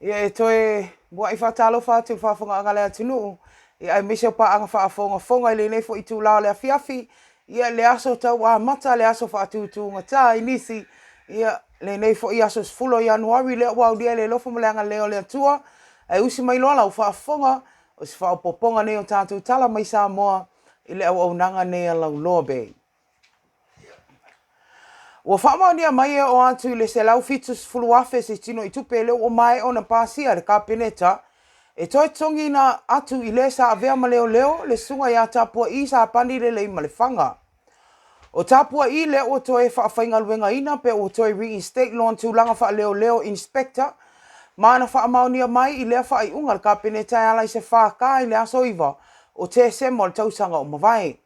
Ia e toe bua I whātalo whātu whāwhunga anga lea tunu. Ia ai miseo pa anga whaafonga i le nei fo I tūlao lea fiafi. Ia le aso tau a mata le aso whaatūtūnga tā I nisi. Ia le nei fo I aso sfulo Januari lea wau lia le lofo mo le anga leo lea tua. Ai usi mai loa lau whaafonga o si whaapoponga nei o tātou tala mai Samoa I le au nanga nei a lau loa bei. Ua whaamaonia mai e o atu le se lau fitus fulu afe se tino I tupe leo o mai o na pasia le kapeneta. E toi tongi na atu I le sa avea ma leo leo le sunga ia tapua I sa apani le lei ma le whanga. O tapua I le o toi whaafainga luenga ina pe o toi reinstate loan tūlanga wha leo leo inspector. Mana whaamaonia mai I lea wha I unga le kapeneta e ala I se whaka I le aso iwa o te se mo le tausanga o mawai.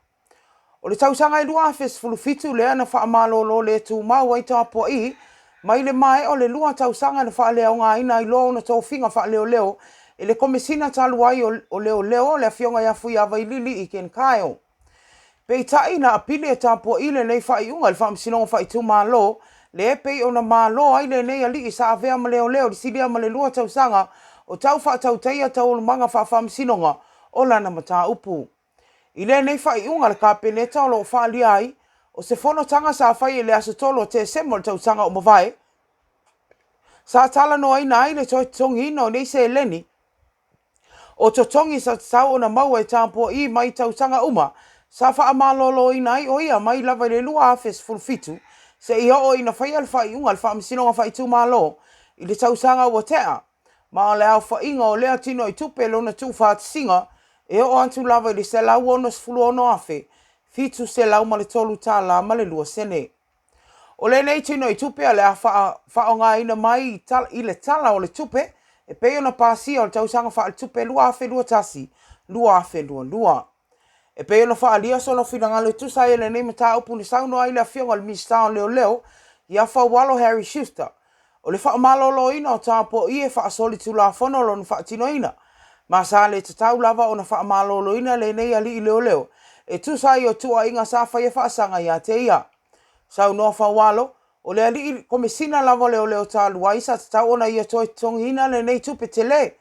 O le tausanga I lua afes fulu fitu lea na wha amalolo le tu mau ai tāpua I, mai le mai o le lua tausanga na wha leo ngā ina I loo na tō whinga wha leo leo, e le komisina talu ai o leo leo le whionga ia fui awa I lili I Ken Kaio. Pei tai na apili e tāpua I le nei wha I unga le wha msinonga wha I tu malo, le e pei o na malo ai le nei ali I sa avea ma leo leo, di sidia ma le lua tausanga, o tau wha tau teia tau manga wha msinonga, o lana mata upu. I le nei whai unga le kapeneta o lo whaali ai, o se whono tanga sa whai e le aso tolo te semo le tautanga o mawai. Sa tala no aina ai le toi tongi no nei se leni. O to tongi sa tau o na maua e tāpua I mai tautanga uma, sa wha amalolo ina ai o ia mai lava le lua afes fulfitu, se I o ina whai al whai unga le wha msinonga whai tu malo, I le tautanga o tea. Ma le au wha inga o lea tino I tupe lona tu whaatisinga, e o antu lava I le se lau ono sfulu ono afe, fitu se lau ma le tolu tā la ma le lua sene. O le nei tino I tupe a le a wha o ngā ina mai I le tala o le tupe, e peo na pāsia o le tausanga wha le tupe lua afe lua tasi, lua afe lua lua. E peo na wha alia so no whina ngā le tusa e le nei mata upu ni sauno ai le a whionga le mistao leo leo, I a wha walo Harry Schuster. O le wha malolo ina o tāpo I e wha soli tu la whono lo na wha tino ina. Ma sa le tatau lava o na wha malolo ina le nei ali I leo leo. E tu sa I o tua inga sa wha wha sanga ia te ia. Sau no wha walo, o le ali komisina lava leo leo ta lua isa tatau ona ia toi tongi ina le nei tupe te le.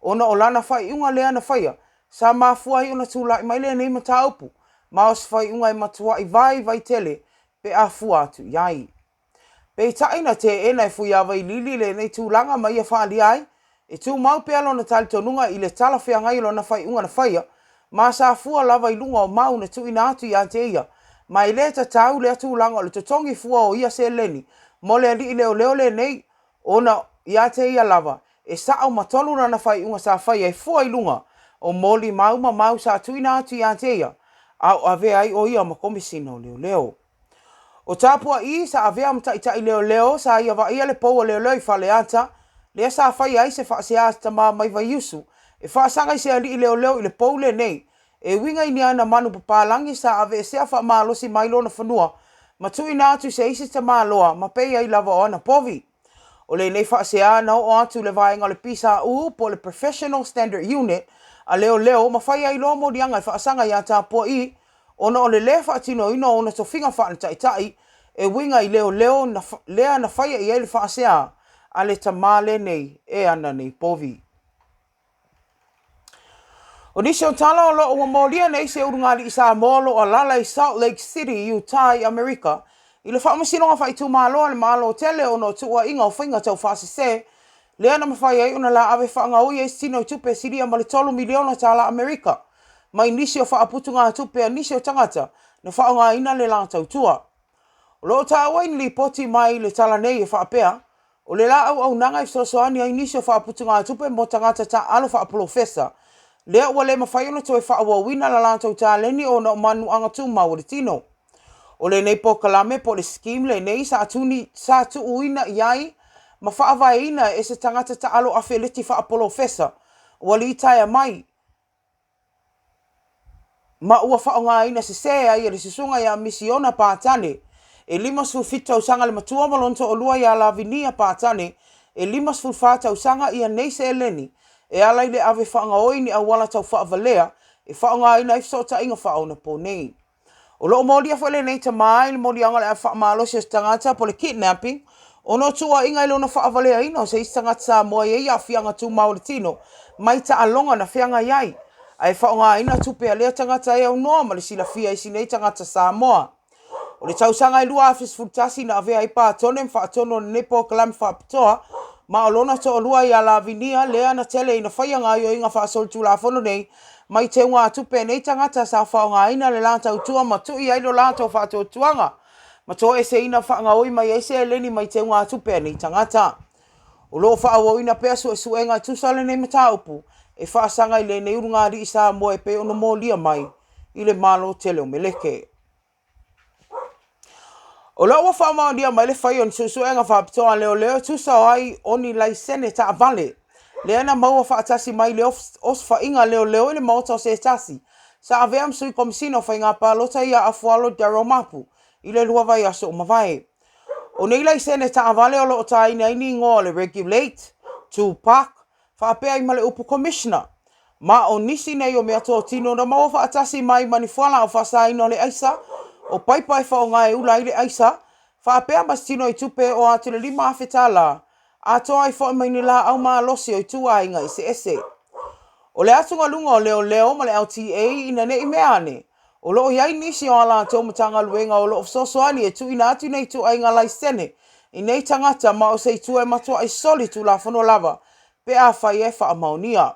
Ona o lana wha iunga lea na whaia. Sa mafua I ona tula I mai le nei mata upu. Ma os wha iunga I matua I vai tele pe a fua atu iai. Pe taina te ena e fui awa I lili le nei tūlanga mai a wha ali ai. E tu mau pe alo na tali tonunga I le tala whea ngai lo na whai unga na whaia, ma sa fua lava I lunga o mau na tu ina atu I ante ia, ma I le ta tau le atu langa o le totongi fua o ia se leni, mo le ali I leo leo le nei, ona I ante ia lava, e sa au matolu na whai unga sa whaia e fua I lunga, o moli mau ma mau sa tu ina atu I ante ia, au ave ai o ia ma komisina o leo leo. O tāpua I sa ave am tai leo leo sa ia va ia le pou leo leo I whale ata, le sa fai ai se fa se asta ma mai vai yusu e fa sanga se ali leo leo I le poule nei e winga I ni ana manu papalangi sa ave se fa malo si mai lona fanua ma tu ina atu se isi te maloa ma pe ai lava ona povi o le nei fa se ana o atu le vai ngale pisa u po le professional standard unit a leo leo ma fai ai lo mo dianga fa sanga ya ta po I ona o le le fa tino ino ona so finga fa tai e winga I leo leo na lea na fai ai le fa se a ale tamale nei e ana nei povi. O nisi o tala o lo o molia nei se urungari I sa molo o lala I Salt Lake City, Utah, Amerika. I le whaamasino ngā whai tu malo le malo tele o no tua inga o whainga tau whasi se. Lea na mawhai ai una la ave whaanga ui e sino I tupe siri a male 3 miliona tala Amerika. Mai nisi o whaaputu ngā tupe a nisi o tangata na whaonga ina le lang tau tua. O lo ta wain li poti mai le tala nei e whaapea. O le la au nanga I sosoani ai nisi o whaaputu ngā tupe mo tangata ta alo whaaprofesa. Lea ua le mawhai ona toi whaawawina la lantau ta leni o na manu anga tu mau le tino. O le nei po kalame po le scheme le nei sa tu uina iai ma whaawaina e se tangata ta alo awheleti whaaprofesa. Ua li taia mai. Ma ua whaonga ina se se ai e le sisunga ia misiona pātane. E lima sulfita usanga le matua malonto o lua ia la vinia pātane. E lima sulfata usanga ia nei se eleni. E alai le ave whaanga oini a wala tau whaavalea. E whaonga ina ifsota inga whaona po nei. O loo mori a whale nei ta mai, le mori anga le a whaamalo se tangata po le kidnapping. Ono tua inga ilo na whaavalea ino, se isangata sa moa ia fianga tu Mauritino, mai ta alonga na fianga iai. Ai whaonga ina tupe a lea tangata e au noa, ma le sila fia isi nei tangata sa moa. O le tausanga i lua afis futasi na avea i pātone, whaatono na nepo kalami whaapitoa, ma o lona to o lua i ala vinia, lea na tele ina whaianga i o inga whaasol tu la fono nei, mai te unga tupe nei tangata sa whaonga ina le lanta utua, ma tu i ailo lanta o whaato tuanga. Ma to e se ina whaanga oi mai e se leni mai te unga tupe nei tangata. O lo whaawo ina pesu e suenga i tusale nei mataupu, e whaasanga i le nei urunga ri isa mo e pe ono mo lia mai, i le malo tele o meleke. O lo wa whaama dia mai le whai on suenga whaapitoa leo leo tusa o ai oni lai sene ta avale. Le ana maua whaatasi mai le os whainga leo leo ile maota o se tasi. Sa avea msui komisino whainga pālota ia afualo Darryl Mapu, i le lua vai aso o mawai. O nei lai sene ta avale o lo o ta ina ini ngō le regulate, to park, whaapea i male upu commissioner. Ma o nisi nei o mea tō tino na maua whaatasi mai manifuala o whasa ino le aisa, o paipai whaonga e ula i le aisa, whaapea mas tino i tupe o atu le 5 awhetala, a toa i whao mai ni la au maa losi o i tua inga i se ese. O le atunga lunga o leo leo ma le LTA ina ne i meane, o loo iai nisi o ala tō matanga luenga o loo fsosoani e tu ina atu nei tu ainga lai sene, i nei tangata ma o se i tua e matua i soli tu la whano lava, pe a whai e wha maunia.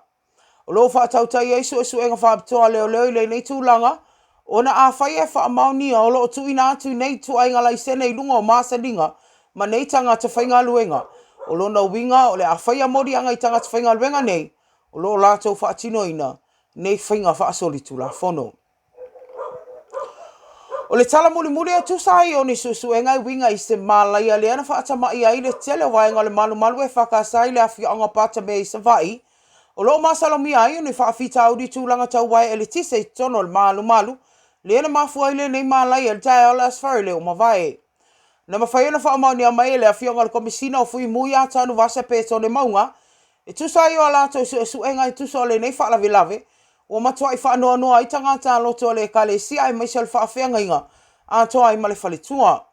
O loo whaatautai e isu e suenga whaapitoa leo leo i le nei tūlanga, ona a whai e wha maunia o loo tu ina atu nei tu ainga lai sene i lunga o masalinga, ma nei tangata whainga luenga. O lona winga o le a whaia mori anga i tangata whainga luenga nei, o loo lātou whaatino ina, nei whainga whaasoli tu la whono. O le tala muli muli a tusai o ni susuenga i winga i se malaia le ana whaatama i aile tele waenga le malu malu e whakasai le awhi anga pata me i savai. O loo masalomi ai o ni whaafita audi tūlanga tau wae e le tise i tono le malu malu, le ana mafua i le nei malaia le tae ala asfari le o mawai. Na mawhai ana whaamau mai e le awhi anga le komisina o fui mui a tanu vasa pe tone maunga, e tusai o alato suenga i tuso le nei whaalavi lave, o matua i whaanoa noa i tangata loto le kale sia i maisel whaafenga inga, a toa i male whaletua.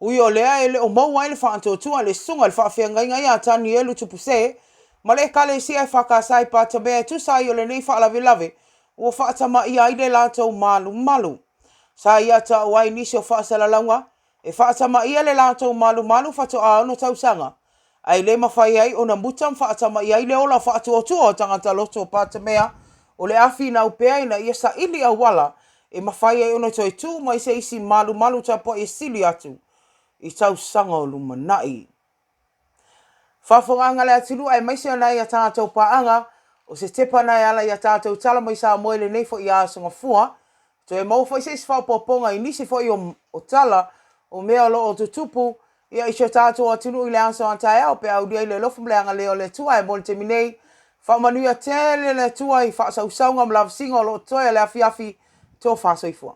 Ui o lea e le o maua i le whaantotua le sunga le whaafenga inga i a tani elu tupuse, ma le kale sia i whakasai pata mea tusai o le nei whaalavi lave, o whaatama i aile lato malu malu. Sa i ata o ai nisi o whaasala launga, e whaatama i le lato malu malu whato a ono tausanga. Ai le mawhai ai o na mutam whaatama i aile ola whaatotua o tangata loto pata mea, o le afi na upea ina ia sa ili a wala e mawhai ai ono toi tū mai se isi malu malu tapo e sili atu i tau sanga o lumanai. Whawhonganga le atilu ai maise ana i a tātou paanga o se tepa nei ala i a tātou tala mai sa moele nei fo i a songa fua, to e mau fai se isi whaopoponga i nisi fo i o tala o mea lo o tutupu ia i se tātou atilu i le ansa antai au pe au dia i le lofu mleanga leo le tua e mole te minei. Whamanuia tele le tua i whaasausau ngam lava singa o lo toia le afi afi tō whaasoifua.